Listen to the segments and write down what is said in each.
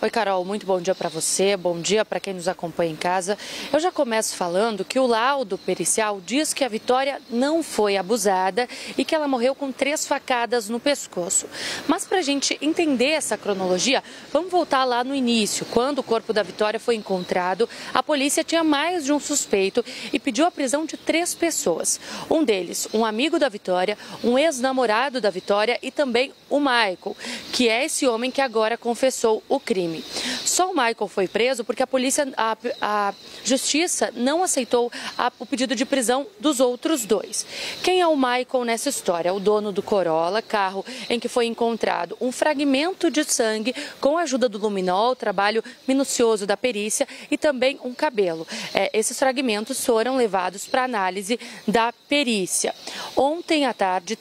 Oi, Carol, muito bom dia para você, bom dia para quem nos acompanha em casa. Eu já começo falando que o laudo pericial diz que a Vitória não foi abusada e que ela morreu com 3 facadas no pescoço. Mas para a gente entender essa cronologia, vamos voltar lá no início. Quando o corpo da Vitória foi encontrado, a polícia tinha mais de um suspeito e pediu a prisão de 3 pessoas. Um deles, um amigo da Vitória, um ex-namorado da Vitória e também o Michael, que é esse homem que agora confessou o crime. Só o Michael foi preso porque a justiça não aceitou o pedido de prisão dos outros 2. Quem é o Michael nessa história? O dono do Corolla, carro em que foi encontrado um fragmento de sangue com a ajuda do luminol, trabalho minucioso da perícia e também um cabelo. Esses fragmentos foram levados para análise da perícia. Ontem à tarde,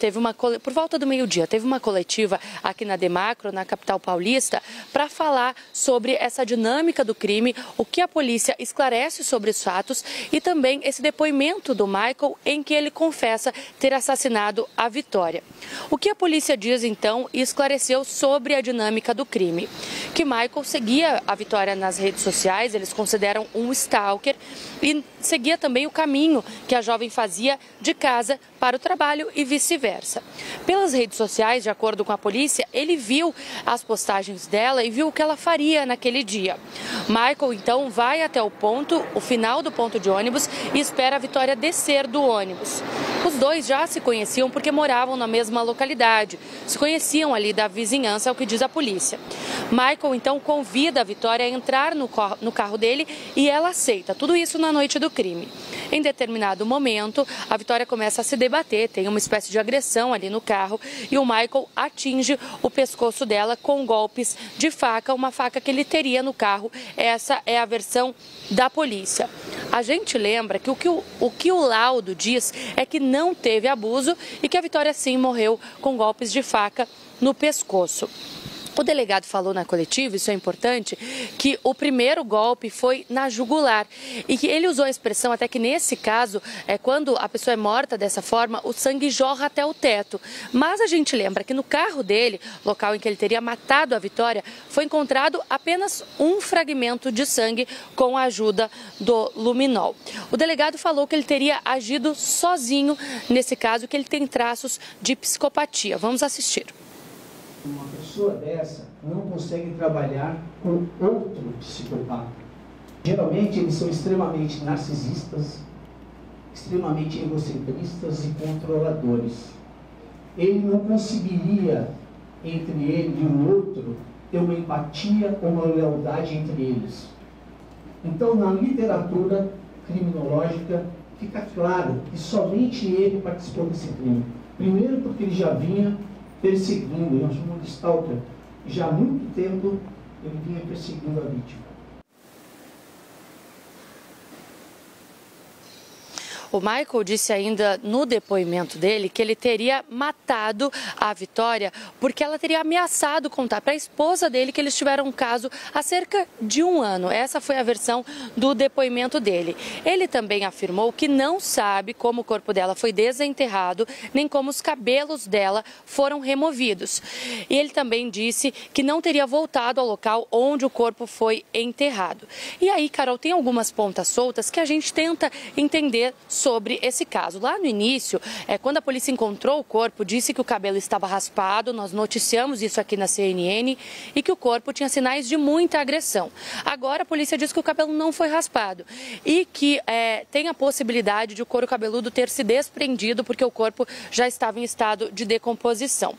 por volta do meio-dia, teve uma coletiva aqui na Demacro, na capital paulista, para falar sobre essa dinâmica do crime, o que a polícia esclarece sobre os fatos e também esse depoimento do Michael em que ele confessa ter assassinado a Vitória. O que a polícia diz então e esclareceu sobre a dinâmica do crime? Que Michael seguia a Vitória nas redes sociais, eles consideram um stalker e seguia também o caminho que a jovem fazia de casa para o trabalho e vice-versa. Pelas redes sociais, de acordo com a polícia, ele viu as postagens dela e viu o que ela faria naquele dia. Michael, então, vai até o final do ponto de ônibus e espera a Vitória descer do ônibus. Os 2 já se conheciam porque moravam na mesma localidade, se conheciam ali da vizinhança, é o que diz a polícia. Michael, então, convida a Vitória a entrar no carro dele e ela aceita. Tudo isso na noite do crime. Em determinado momento, a Vitória começa a se debater, tem uma espécie de agressão ali no carro e o Michael atinge o pescoço dela com golpes de faca, uma faca que ele teria no carro. Essa é a versão da polícia. A gente lembra que o que o laudo diz é que não teve abuso e que a Vitória sim morreu com golpes de faca no pescoço. O delegado falou na coletiva, isso é importante, que o primeiro golpe foi na jugular e que ele usou a expressão até que nesse caso, quando a pessoa é morta dessa forma, o sangue jorra até o teto. Mas a gente lembra que no carro dele, local em que ele teria matado a Vitória, foi encontrado apenas um fragmento de sangue com a ajuda do luminol. O delegado falou que ele teria agido sozinho nesse caso, que ele tem traços de psicopatia. Vamos assistir. Uma pessoa dessa não consegue trabalhar com outro psicopata. Geralmente eles são extremamente narcisistas, extremamente egocentristas e controladores. Ele não conseguiria, entre ele e o outro, ter uma empatia ou uma lealdade entre eles. Então, na literatura criminológica, fica claro que somente ele participou desse crime. Primeiro porque ele já vinha perseguindo, nós chamamos de stalker, já há muito tempo ele vinha perseguindo a vítima. O Michael disse ainda no depoimento dele que ele teria matado a Vitória porque ela teria ameaçado contar para a esposa dele que eles tiveram um caso há cerca de 1 ano. Essa foi a versão do depoimento dele. Ele também afirmou que não sabe como o corpo dela foi desenterrado, nem como os cabelos dela foram removidos. E ele também disse que não teria voltado ao local onde o corpo foi enterrado. E aí, Carol, tem algumas pontas soltas que a gente tenta entender sobre esse caso. Lá no início, quando a polícia encontrou o corpo, disse que o cabelo estava raspado, nós noticiamos isso aqui na CNN, e que o corpo tinha sinais de muita agressão. Agora a polícia diz que o cabelo não foi raspado e que tem a possibilidade de o couro cabeludo ter se desprendido porque o corpo já estava em estado de decomposição.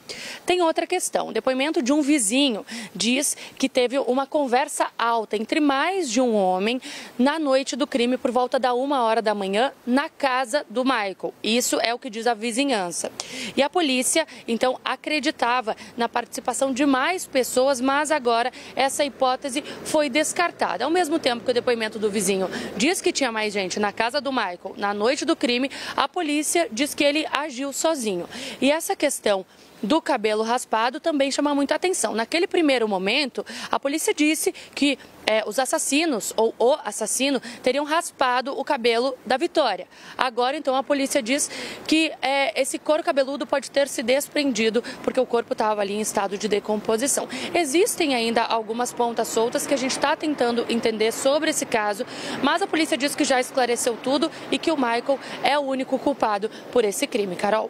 Tem outra questão. O depoimento de um vizinho diz que teve uma conversa alta entre mais de um homem na noite do crime por volta da 1h da manhã na casa do Michael. Isso é o que diz a vizinhança. E a polícia, então, acreditava na participação de mais pessoas, mas agora essa hipótese foi descartada. Ao mesmo tempo que o depoimento do vizinho diz que tinha mais gente na casa do Michael na noite do crime, a polícia diz que ele agiu sozinho. E essa questão do cabelo raspado também chama muita atenção. Naquele primeiro momento, a polícia disse que os assassinos ou o assassino teriam raspado o cabelo da Vitória. Agora, então, a polícia diz que esse couro cabeludo pode ter se desprendido porque o corpo estava ali em estado de decomposição. Existem ainda algumas pontas soltas que a gente está tentando entender sobre esse caso, mas a polícia diz que já esclareceu tudo e que o Michael é o único culpado por esse crime. Carol.